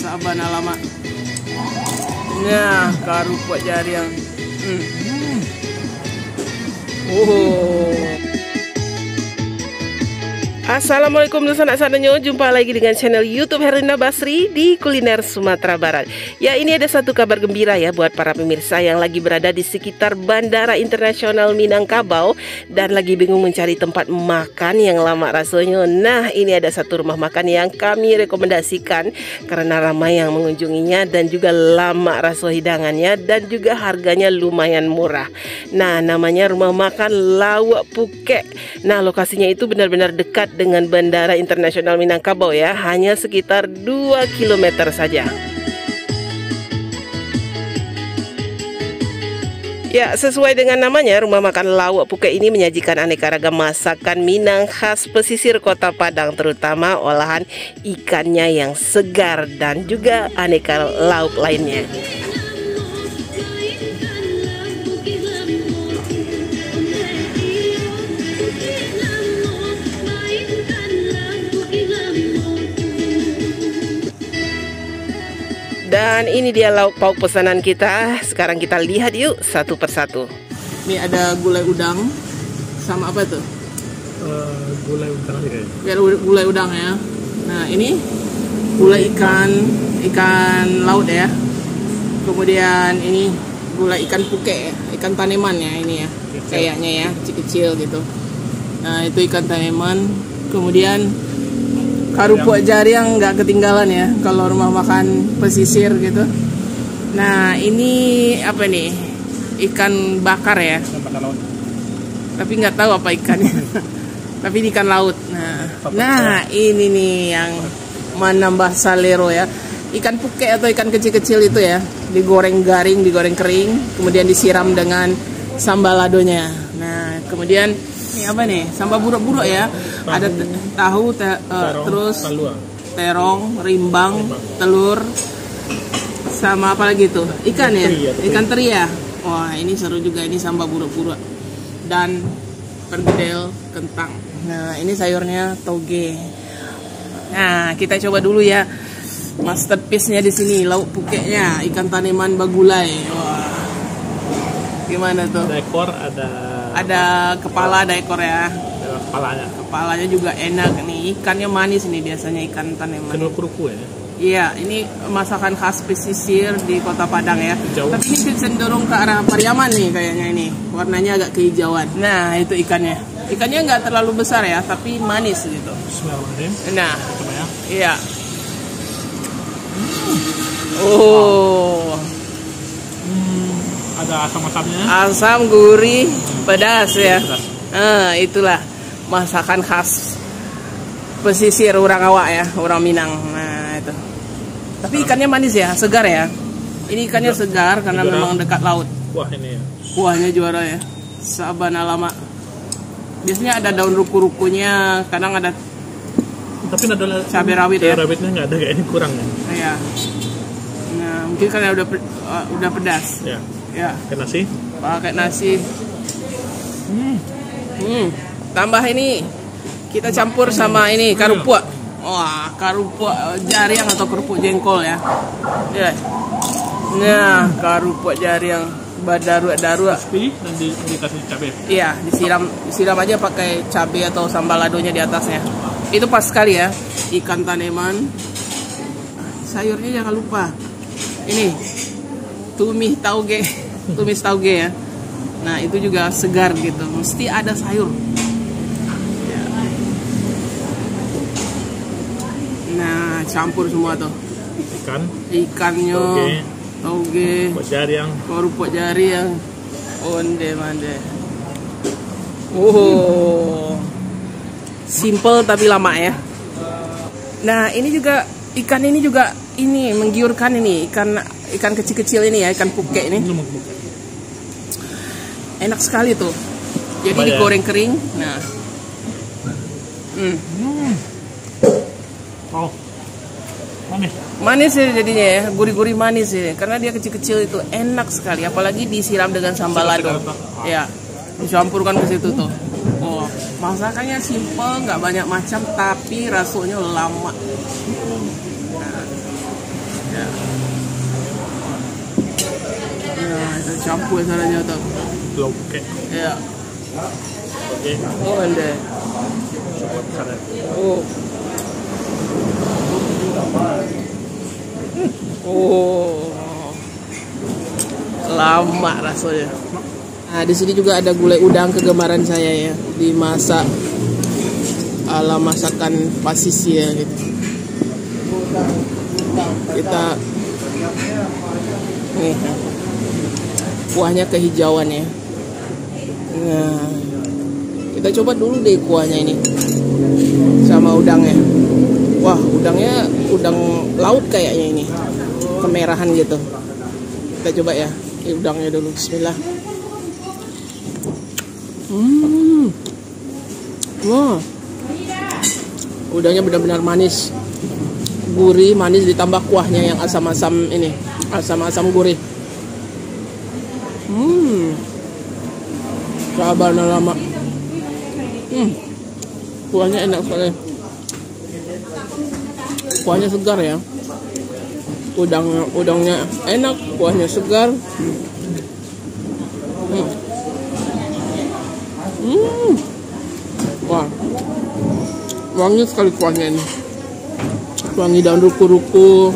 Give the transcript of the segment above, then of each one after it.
Sabana lama. Nah, karupuk jariang. Assalamualaikum sanak sadanyo, jumpa lagi dengan channel YouTube Herlina Basri di Kuliner Sumatera Barat. Ya, ini ada satu kabar gembira ya buat para pemirsa yang lagi berada di sekitar Bandara Internasional Minangkabau dan lagi bingung mencari tempat makan yang lama rasanya. Nah, ini ada satu rumah makan yang kami rekomendasikan karena ramai yang mengunjunginya dan juga lama rasa hidangannya dan juga harganya lumayan murah. Nah, namanya rumah makan Lauk Puke. Nah, lokasinya itu benar-benar dekat dengan Bandara Internasional Minangkabau ya, hanya sekitar 2 km saja. Ya, sesuai dengan namanya, rumah makan Lauk Puke ini menyajikan aneka ragam masakan Minang khas pesisir Kota Padang, terutama olahan ikannya yang segar dan juga aneka lauk lainnya. Dan ini dia lauk pauk pesanan kita. Sekarang kita lihat yuk satu persatu. Ini ada gulai udang sama apa itu? Gulai udang sih kayaknya. Ya, gulai udang ya. Nah, ini gulai ikan laut ya. Kemudian ini gulai ikan puke ya, ikan taneman ya ini ya. Kayaknya ya, kecil-kecil gitu. Nah, itu ikan taneman. Kemudian karupuk jariang nggak ketinggalan ya kalau rumah makan pesisir gitu. Nah, ini apa nih? Ikan bakar ya. Ikan bakar laut. Tapi nggak tahu apa ikannya. Tapi ikan laut. Nah, ini nih yang menambah salero ya. Ikan puke atau ikan kecil-kecil itu ya, digoreng garing, digoreng kering, kemudian disiram dengan sambal ladonya. Nah, kemudian ini apa nih? Sambal buruk-buruk ya. Ada tahu, terus terong, rimbang, telur, sama apa lagi tuh? Ikan ya? Ikan teri ya? Wah, ini seru juga, ini sambal buruk-buruk. Dan pergedel kentang. Nah, ini sayurnya toge. Nah, kita coba dulu ya. Masterpiece-nya di sini, lauk pukenya, ikan taneman bagulai. Wah. Gimana tuh? Ada ekor, ada kepala, ada ekor ya. Kepalanya juga enak nih. Ikannya manis nih, biasanya ikan taneman. kenal kuruku ya. Iya, ini masakan khas pesisir di Kota Padang ya. Jauh. Tapi ini cenderung ke arah Pariaman nih kayaknya ini. Warnanya agak kehijauan. Nah, itu ikannya. Ikannya nggak terlalu besar ya, tapi manis gitu. Bismillahirrahmanirrahim. Nah, coba ya. iya. Oh. Ada asam-asamnya. Asam, gurih, pedas ya. Pedas. Itulah masakan khas pesisir orang awak ya, orang Minang. Nah, itu. Tapi ikannya manis ya, segar ya. Ini ikannya segar karena memang dekat laut. Wah, ini ya. Kuahnya juara ya. Sabana lama. Biasanya ada daun ruku-rukunya, kadang ada. Tapi ada cabai rawit ya. Cabai rawitnya nggak ada, kayaknya kurang ya. Iya. Nah, mungkin karena udah pedas. Ya. Ya. Pakai nasi. Pakai nasi. Tambah ini kita campur sama ini karupuk. Wah, karupuk jariang atau kerupuk jengkol ya. Ya. Nah, karupuk jariang badaruk-daruk. Dan dikasih cabai. Iya, disiram aja pakai cabai atau sambal ladonya di atasnya. Itu pas sekali ya. Ikan taneman. Sayurnya jangan lupa. Ini tumis tauge ya. Nah, itu juga segar gitu. Mesti ada sayur. Ya. Nah, campur semua tuh. Ikannya, tauge, kerupuk jariang, onde-mande. Oh. Simple tapi lama ya. Nah, ini juga ikan ini juga ini menggiurkan ini, ikan kecil-kecil ini ya, ikan puke ini. Enak sekali tuh. Jadi digoreng kering. Nah. Oh. Manis. Manis ya jadinya ya, gurih-gurih manis ya. Karena dia kecil-kecil itu enak sekali, apalagi disiram dengan sambal lado. Ya. Dicampurkan ke situ tuh. Oh, masakannya simple, nggak banyak macam, tapi rasanya lama. Nah. Ya. Nah, itu campur caranya tuh. Loke. Ya. Oke. Oh, ande. Coba sana. Oh. Oh. Lama rasanya. Nah, di sini juga ada gulai udang kegemaran saya ya, dimasak ala masakan Pasisi ya gitu. Kita nih kuahnya kehijauan ya. Nah, kita coba dulu deh kuahnya ini sama udangnya. Wah, udangnya udang laut kayaknya ini, kemerahan gitu. Kita coba ya, ini udangnya dulu. Bismillah. Wah, udangnya benar-benar manis, gurih, manis ditambah kuahnya yang asam-asam ini, asam-asam gurih. Sabarnya lama. Kuahnya enak sekali. Kuahnya segar ya. Udangnya enak, kuahnya segar. Wah, wangi sekali kuahnya ini. Wangi daun ruku-ruku.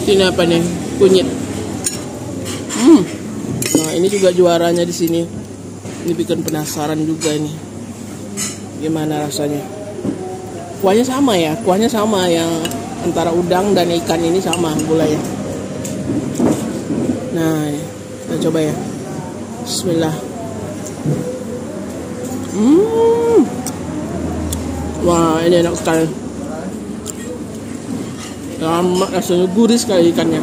Ini apa nih? Kunyit. Nah, ini juga juaranya di sini. Ini bikin penasaran juga ini. Gimana rasanya? Kuahnya sama ya, kuahnya sama yang antara udang dan ikan ini sama gulanya. Nah, kita coba ya. Bismillah. Wah, ini enak sekali. Lama rasanya, gurih sekali ikannya.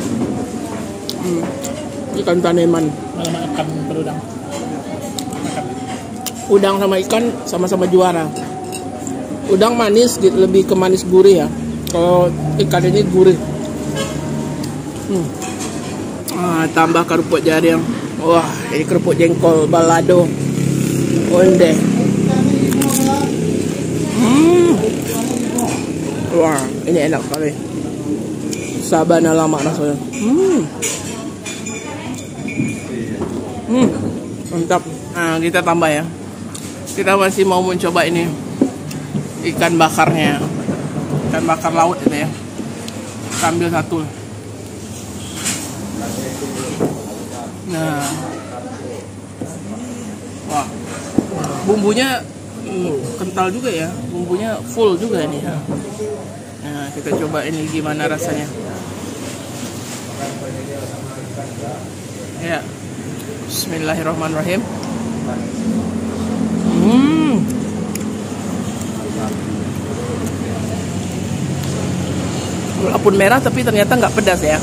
Ikan taneman. Malah makan berudang. Makan. Udang sama ikan sama-sama juara. Udang manis, lebih ke manis gurih ya. Kalau ikan ini gurih. Tambah kerupuk jaring. Wah, ini kerupuk jengkol balado. Onde. Wah, ini enak sekali. Sabana lama rasanya. Mantap. Nah, kita tambah ya. Kita masih mau mencoba ini ikan bakarnya. Ikan bakar laut itu ya. Kita ambil satu. Nah. Wah. Bumbunya kental juga ya. Bumbunya full juga ini. Nah, kita coba ini gimana rasanya. Ya. Bismillahirrahmanirrahim. Walaupun merah tapi ternyata nggak pedas ya.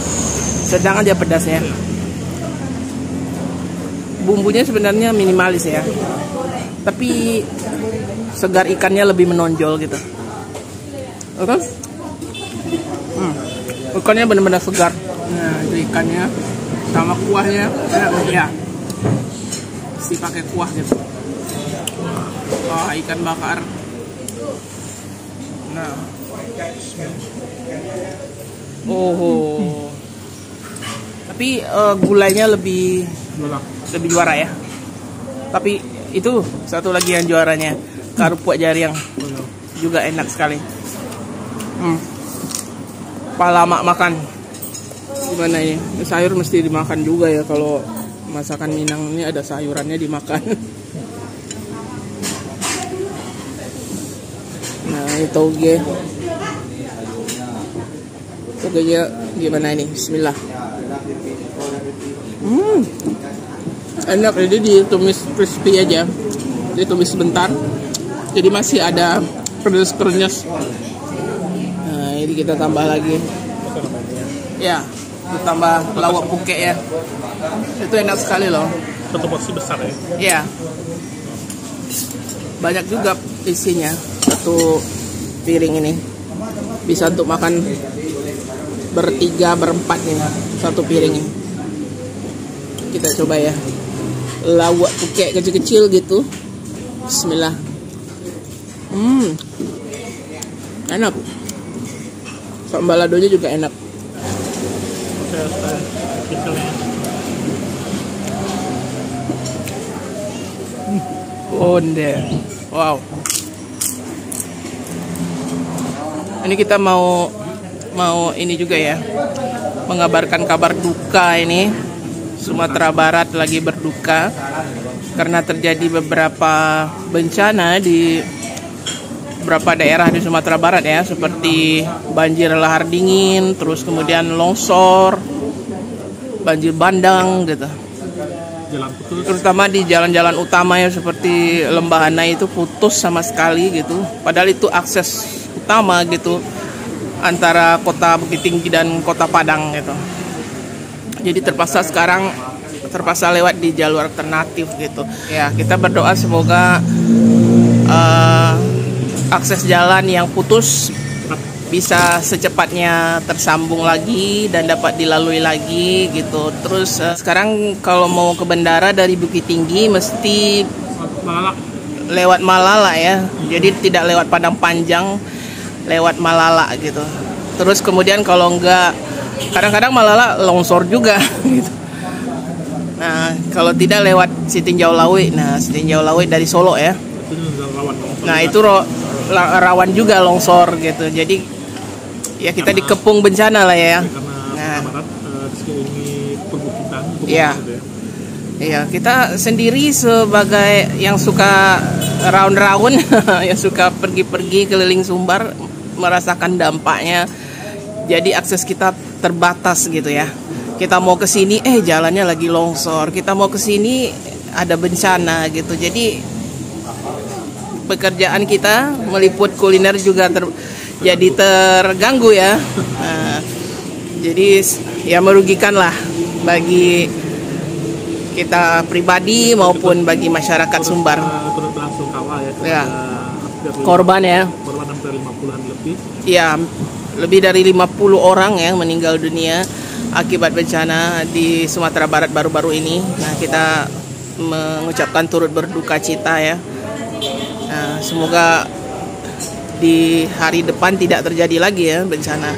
Sedang aja pedasnya. Bumbunya sebenarnya minimalis ya. Tapi segar ikannya lebih menonjol gitu. Oke? Ikannya benar-benar segar. Nah, itu ikannya sama kuahnya ya. Mesti pakai kuah gitu. Oh, ikan bakar. Nah. Tapi gulanya lebih juara ya. Tapi itu satu lagi yang juaranya, kerupuk jaring juga enak sekali. Lama makan. Gimana ini? Sayur mesti dimakan juga ya, kalau masakan Minang ini ada sayurannya dimakan. Nah, ini toge. Togenya gimana ini? Bismillah. Enak, jadi ditumis crispy aja. Ditumis sebentar. Jadi masih ada krenyes. Nah, ini kita tambah lagi. Ya, ditambah lawak puke ya. Itu enak sekali loh. Satu porsi besar ya. Ya. Banyak juga isinya. Satu piring ini bisa untuk makan bertiga, berempat nih. Satu piring ini. Kita coba ya. Lawak puke kecil-kecil gitu. Bismillah. Enak. Sambal baladonya juga enak. saya pincelnya. Onde. Wow. Ini kita mau ini juga ya, mengabarkan kabar duka ini. Sumatera Barat lagi berduka karena terjadi beberapa bencana di beberapa daerah di Sumatera Barat ya, seperti banjir lahar dingin, terus kemudian longsor, banjir bandang gitu. Jalan putus. Terutama di jalan-jalan utama ya, seperti Lembahana itu putus sama sekali gitu. Padahal itu akses utama gitu antara kota Bukit Tinggi dan kota Padang gitu. Jadi terpaksa lewat di jalur alternatif gitu. Ya, kita berdoa semoga akses jalan yang putus bisa secepatnya tersambung lagi dan dapat dilalui lagi gitu. Terus sekarang kalau mau ke bandara dari Bukit Tinggi mesti lewat Malala ya. Jadi tidak lewat Padang Panjang, lewat Malala gitu. Terus kemudian kalau enggak, kadang-kadang Malala longsor juga gitu. Nah, kalau tidak lewat Sitinjau Lawi. Nah, Sitinjau Lawi dari Solo ya. Nah, itu rawan juga longsor gitu. Jadi ya kita dikepung bencana lah ya. Karena Barat sekelilingi perbukitan. Iya. Iya, kita sendiri sebagai yang suka round-round, yang suka pergi-pergi keliling Sumbar, merasakan dampaknya. Jadi akses kita terbatas gitu ya. Kita mau ke sini jalannya lagi longsor. Kita mau ke sini ada bencana gitu. Jadi pekerjaan kita meliput kuliner juga jadi terganggu ya. Nah, jadi ya merugikan lah bagi kita pribadi maupun bagi masyarakat Sumbar. Turut langsung kawal Ya. ya. Korban ya. Korban hampir 50-an lebih. Ya, lebih dari 50 orang yang meninggal dunia akibat bencana di Sumatera Barat baru-baru ini. Nah, kita mengucapkan turut berduka cita ya. Nah, semoga di hari depan tidak terjadi lagi ya bencana.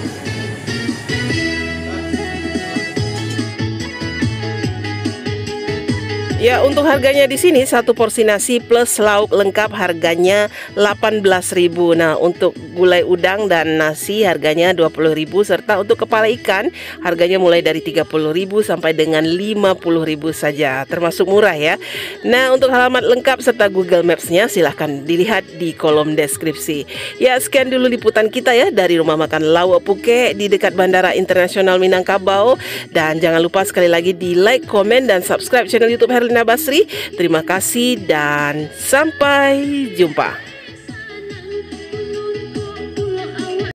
Ya, untuk harganya di sini satu porsi nasi plus lauk lengkap harganya 18.000. Nah, untuk gulai udang dan nasi harganya 20.000, serta untuk kepala ikan harganya mulai dari 30.000 sampai dengan 50.000 saja. Termasuk murah ya. Nah, untuk halamat lengkap serta Google Maps-nya silahkan dilihat di kolom deskripsi. Ya, sekian dulu liputan kita ya dari Rumah Makan Lawak Puke di dekat Bandara Internasional Minangkabau. Dan jangan lupa sekali lagi di like, komen, dan subscribe channel YouTube Herlina Basri. Terima kasih dan sampai jumpa.